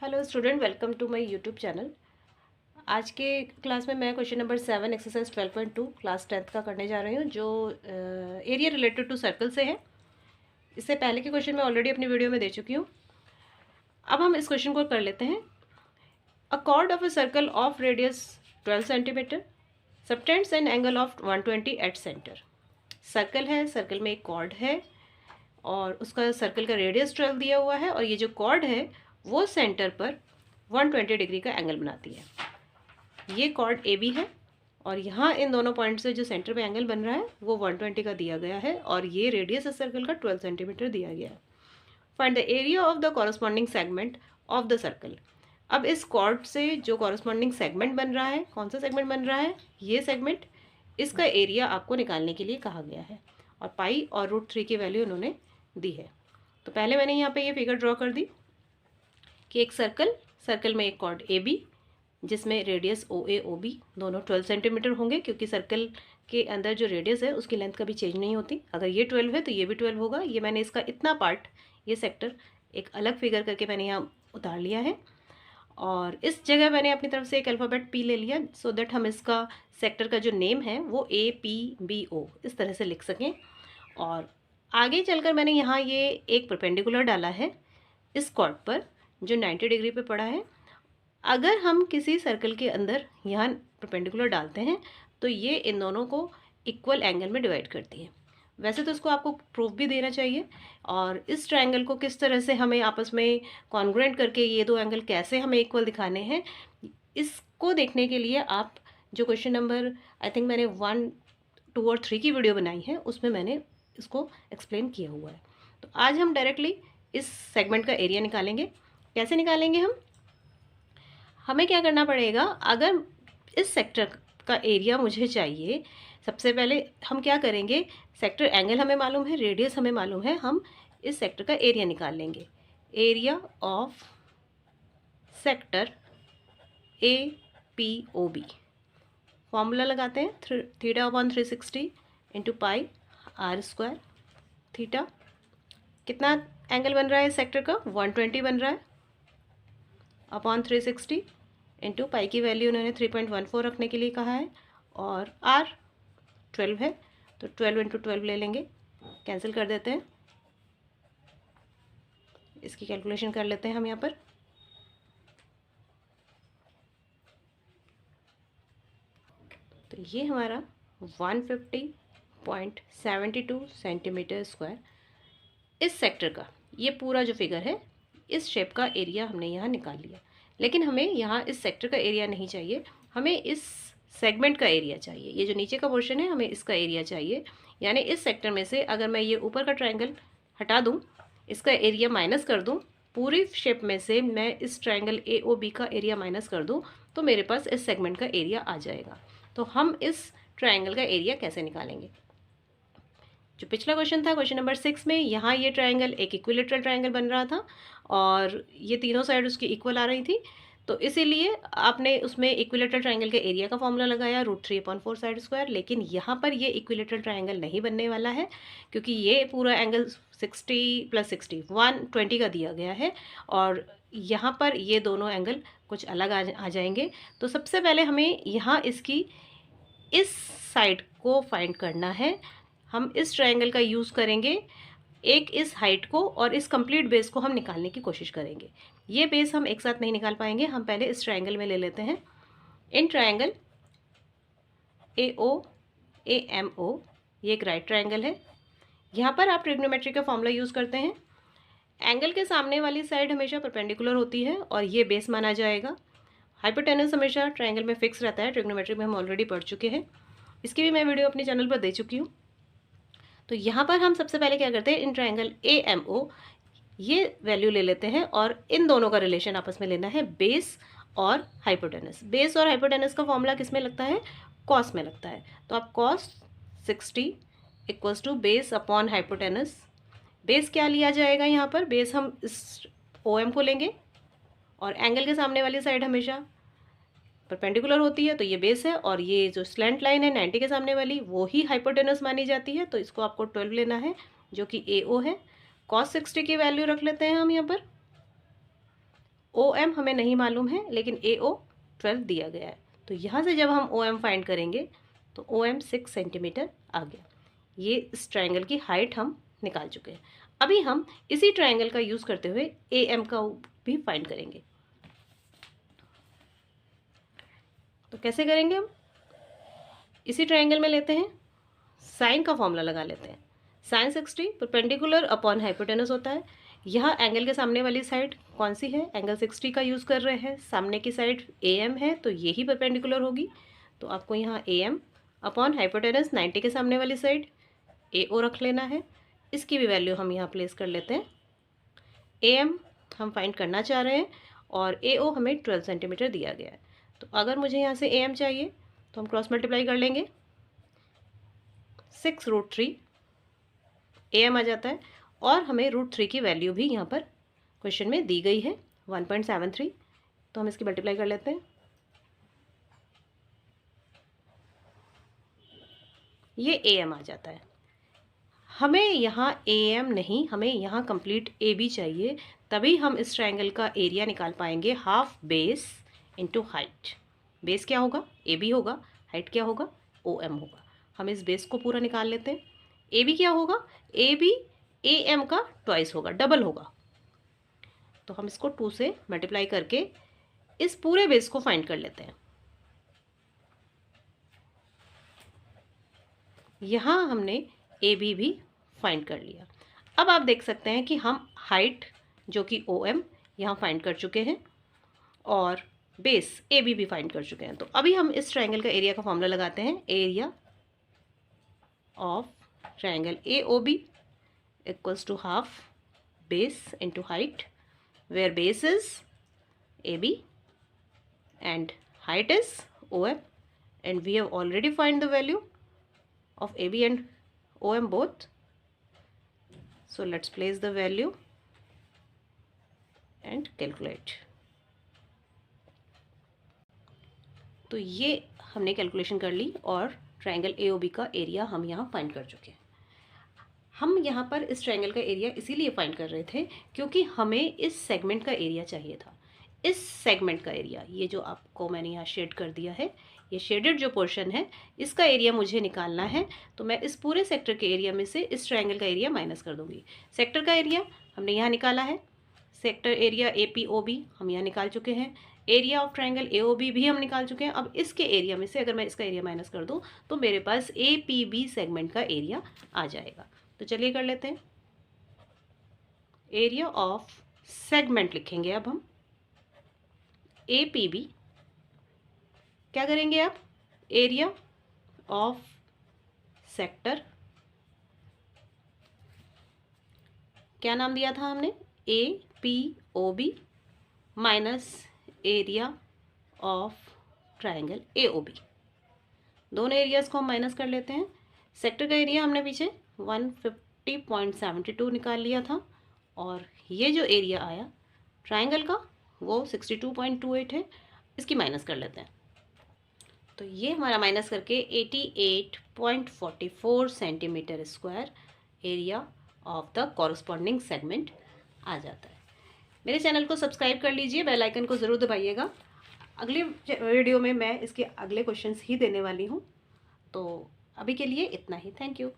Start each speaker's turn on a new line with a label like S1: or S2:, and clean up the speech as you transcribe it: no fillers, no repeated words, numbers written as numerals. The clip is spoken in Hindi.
S1: Hello student, welcome to my YouTube channel. आज के क्लास में मैं question number 7 exercise 12.2 class 10th का करने जा रही हूँ, जो एरिया रिलेटेड टू सर्कल से है। इससे पहले के क्वेश्चन मैं ऑलरेडी अपनी वीडियो में दे चुकी हूँ। अब हम इस क्वेश्चन को कर लेते हैं। अ cord of a circle of radius 12 centimetre subtends an angle of 120 at centre. Circle है, सर्कल में एक कॉर्ड है और उसका सर्कल का रेडियस 12 दिया हुआ है, और ये जो कॉर्ड है वो सेंटर पर 120 डिग्री का एंगल बनाती है। ये कॉर्ड ए बी है और यहाँ इन दोनों पॉइंट से जो सेंटर पे एंगल बन रहा है वो 120 का दिया गया है, और ये रेडियस इस सर्कल का 12 सेंटीमीटर दिया गया है। Find the area of the corresponding segment of the circle. अब इस कॉर्ड से जो कॉरस्पॉन्डिंग सेगमेंट बन रहा है, कौन सा सेगमेंट बन रहा है, ये सेगमेंट, इसका एरिया आपको निकालने के लिए कहा गया है, और पाई और √3 की वैल्यू इन्होंने दी है। तो पहले मैंने यहाँ पे ये फिगर ड्रॉ कर दी कि एक सर्कल में एक कॉर्ड ए बी जिसमें रेडियस ओ ए ओ बी दोनों 12 सेंटीमीटर होंगे, क्योंकि सर्कल के अंदर जो रेडियस है उसकी लेंथ कभी चेंज नहीं होती। अगर ये 12 है तो ये भी 12 होगा। ये मैंने इसका इतना पार्ट, ये सेक्टर एक अलग फिगर करके मैंने यहाँ उतार लिया है, और इस जगह मैंने अपनी तरफ से एक अल्फ़ाबेट पी ले लिया, सो दैट हम इसका सेक्टर का जो नेम है वो APBO इस तरह से लिख सकें। और आगे चलकर मैंने यहाँ ये एक परपेंडिकुलर डाला है इस कॉर्ड पर जो 90 डिग्री पे पड़ा है। अगर हम किसी सर्कल के अंदर यहाँ परपेंडिकुलर डालते हैं तो ये इन दोनों को इक्वल एंगल में डिवाइड करती है। वैसे तो इसको आपको प्रूफ भी देना चाहिए, और इस ट्रायंगल को किस तरह से हमें आपस में कॉन्ग्रुएंट करके ये दो एंगल कैसे हमें इक्वल दिखाने हैं, इसको देखने के लिए आप जो क्वेश्चन नंबर आई थिंक मैंने 1, 2 और 3 की वीडियो बनाई है उसमें मैंने इसको एक्सप्लेन किया हुआ है। तो आज हम डायरेक्टली इस सेगमेंट का एरिया निकालेंगे। कैसे निकालेंगे हमें क्या करना पड़ेगा, अगर इस सेक्टर का एरिया मुझे चाहिए, सबसे पहले हम क्या करेंगे, सेक्टर एंगल हमें मालूम है, रेडियस हमें मालूम है, हम इस सेक्टर का एरिया निकाल लेंगे। Area of sector APOB formula लगाते हैं, θ/360 इंटू पाई r² थीटा। कितना एंगल बन रहा है इस सेक्टर का, 120 बन रहा है, अपॉन 360 इंटू पाई की वैल्यू उन्होंने 3.14 रखने के लिए कहा है, और r 12 है तो 12 इंटू 12 ले लेंगे, कैंसिल कर देते हैं। इसकी कैलकुलेशन कर लेते हैं हम यहाँ पर। तो ये हमारा 150.72 सेंटीमीटर स्क्वायर इस सेक्टर का, ये पूरा जो फिगर है इस शेप का एरिया हमने यहाँ निकाल लिया। लेकिन हमें यहाँ इस सेक्टर का एरिया नहीं चाहिए, हमें इस सेगमेंट का एरिया चाहिए। ये जो नीचे का पोर्शन है हमें इसका एरिया चाहिए, यानी इस सेक्टर में से अगर मैं ये ऊपर का ट्रायंगल हटा दूँ, इसका एरिया माइनस कर दूँ, पूरी शेप में से मैं इस ट्रायंगल AOB का एरिया माइनस कर दूँ, तो मेरे पास इस सेगमेंट का एरिया आ जाएगा। तो हम इस ट्रायंगल का एरिया कैसे निकालेंगे, जो पिछला क्वेश्चन था क्वेश्चन नंबर 6 में, यहाँ ये ट्रायंगल एक इक्विलेटरल ट्रायंगल बन रहा था और ये तीनों साइड उसकी इक्वल आ रही थी, तो इसीलिए आपने उसमें इक्विलेटरल ट्रायंगल के एरिया का फॉर्मूला लगाया √3/4 साइड स्क्वायर। लेकिन यहाँ पर ये इक्विलेटरल ट्रायंगल नहीं बनने वाला है, क्योंकि ये पूरा एंगल 60 + 60 120 का दिया गया है, और यहाँ पर ये दोनों एंगल कुछ अलग आ जाएंगे। तो सबसे पहले हमें यहाँ इसकी इस साइड को फाइंड करना है। हम इस ट्रायंगल का यूज़ करेंगे, एक इस हाइट को और इस कंप्लीट बेस को हम निकालने की कोशिश करेंगे। ये बेस हम एक साथ नहीं निकाल पाएंगे, हम पहले इस ट्रायंगल में ले लेते हैं। इन ट्रायंगल AOAMO ये एक राइट ट्रायंगल है। यहाँ पर आप ट्रिग्नोमेट्री का फॉर्मूला यूज़ करते हैं। एंगल के सामने वाली साइड हमेशा परपेंडिकुलर होती है और ये बेस माना जाएगा। हाइपोटेनस हमेशा ट्रायंगल में फिक्स रहता है, ट्रिग्नोमेट्री में हम ऑलरेडी पढ़ चुके हैं, इसकी भी मैं वीडियो अपने चैनल पर दे चुकी हूँ। तो यहाँ पर हम सबसे पहले क्या करते हैं, इन ट्रायंगल AMO ये वैल्यू ले लेते हैं, और इन दोनों का रिलेशन आपस में लेना है, बेस और हाइपोटेनस। बेस और हाइपोटेनस का फॉर्मूला किस में लगता है, कॉस में लगता है। तो आप cos 60 = base upon hypotenuse. Base क्या लिया जाएगा यहाँ पर, बेस हम इस OM को लेंगे, और एंगल के सामने वाली साइड हमेशा परपेंडिकुलर होती है तो ये बेस है, और ये जो स्लैंट लाइन है 90 के सामने वाली वो ही हाइपोटेनस मानी जाती है, तो इसको आपको 12 लेना है जो कि AO है। cos 60 की वैल्यू रख लेते हैं हम यहाँ पर, OM हमें नहीं मालूम है, लेकिन AO 12 दिया गया है। तो यहाँ से जब हम OM फाइंड करेंगे तो OM 6 सेंटीमीटर आ गया। ये इस ट्रायंगल की हाइट हम निकाल चुके हैं। अभी हम इसी ट्रायंगल का यूज़ करते हुए AM का भी फाइंड करेंगे। तो कैसे करेंगे हम? इसी ट्रायंगल में लेते हैं, साइन का फॉर्मूला लगा लेते हैं। साइन 60 परपेंडिकुलर अपॉन हाइपोटेनस होता है। यहाँ एंगल के सामने वाली साइड कौन सी है? एंगल 60 का यूज़ कर रहे हैं। सामने की साइड AM है, तो यही परपेंडिकुलर होगी। तो आपको यहाँ AM अपॉन हाइपोटेनस 90 के सामने वाली साइड AO रख लेना है। इसकी भी वैल्यू हम यहाँ प्लेस कर लेते हैं। AM हम फाइंड करना चाह रहे हैं और AO हमें 12 सेंटीमीटर दिया गया है। तो अगर मुझे यहाँ से AM चाहिए तो हम क्रॉस मल्टीप्लाई कर लेंगे। 6√3 AM आ जाता है और हमें √3 की वैल्यू भी यहाँ पर क्वेश्चन में दी गई है 1.73। तो हम इसकी मल्टीप्लाई कर लेते हैं। ये AM आ जाता है। हमें यहाँ AM नहीं, हमें यहाँ कंप्लीट AB चाहिए, तभी हम इस ट्रायंगल का एरिया निकाल पाएंगे। Half base into height. Base क्या होगा? AB होगा। हाइट क्या होगा? OM होगा। हम इस बेस को पूरा निकाल लेते हैं। AB क्या होगा? AB AM का ट्वाइस होगा, डबल होगा। तो हम इसको 2 से मल्टीप्लाई करके इस पूरे बेस को फाइंड कर लेते हैं। यहाँ हमने AB भी फाइंड कर लिया। अब आप देख सकते हैं कि हम हाइट जो कि OM यहाँ फाइंड कर चुके हैं और बेस AB भी फाइंड कर चुके हैं। तो अभी हम इस ट्रायंगल का एरिया का फॉर्मूला लगाते हैं। Area of triangle AOB equals to half base into height, where base is AB and height is OM, and we have already find the value of AB and OM both. So let's place the value and calculate. तो ये हमने कैलकुलेशन कर ली और ट्रायंगल AOB का एरिया हम यहाँ फाइंड कर चुके हैं। हम यहाँ पर इस ट्रायंगल का एरिया इसीलिए फाइंड कर रहे थे क्योंकि हमें इस सेगमेंट का एरिया चाहिए था। इस सेगमेंट का एरिया, ये जो आपको मैंने यहाँ शेड कर दिया है, ये शेडेड जो पोर्शन है, इसका एरिया मुझे निकालना है। तो मैं इस पूरे सेक्टर के एरिया में से इस ट्रायंगल का एरिया माइनस कर दूंगी। सेक्टर का एरिया हमने यहाँ निकाला है, सेक्टर एरिया APOB हम यहाँ निकाल चुके हैं, एरिया ऑफ ट्रायंगल AOB भी हम निकाल चुके हैं। अब इसके एरिया में से अगर मैं इसका एरिया माइनस कर दूँ तो मेरे पास APB सेगमेंट का एरिया आ जाएगा। तो चलिए कर लेते हैं। एरिया ऑफ सेगमेंट लिखेंगे अब हम APB। क्या करेंगे आप? एरिया ऑफ सेक्टर, क्या नाम दिया था हमने? APOB minus area of triangle AOB। दोनों एरियाज को हम माइनस कर लेते हैं। सेक्टर का एरिया हमने पीछे 150.72 निकाल लिया था और ये जो एरिया आया ट्रायंगल का वो 62.28 है। इसकी माइनस कर लेते हैं। तो ये हमारा माइनस करके 88.44 centimetre square area of the corresponding segment आ जाता है। मेरे चैनल को सब्सक्राइब कर लीजिए, बेल आइकन को ज़रूर दबाइएगा। अगले वीडियो में मैं इसके अगले क्वेश्चंस ही देने वाली हूँ। तो अभी के लिए इतना ही। Thank you.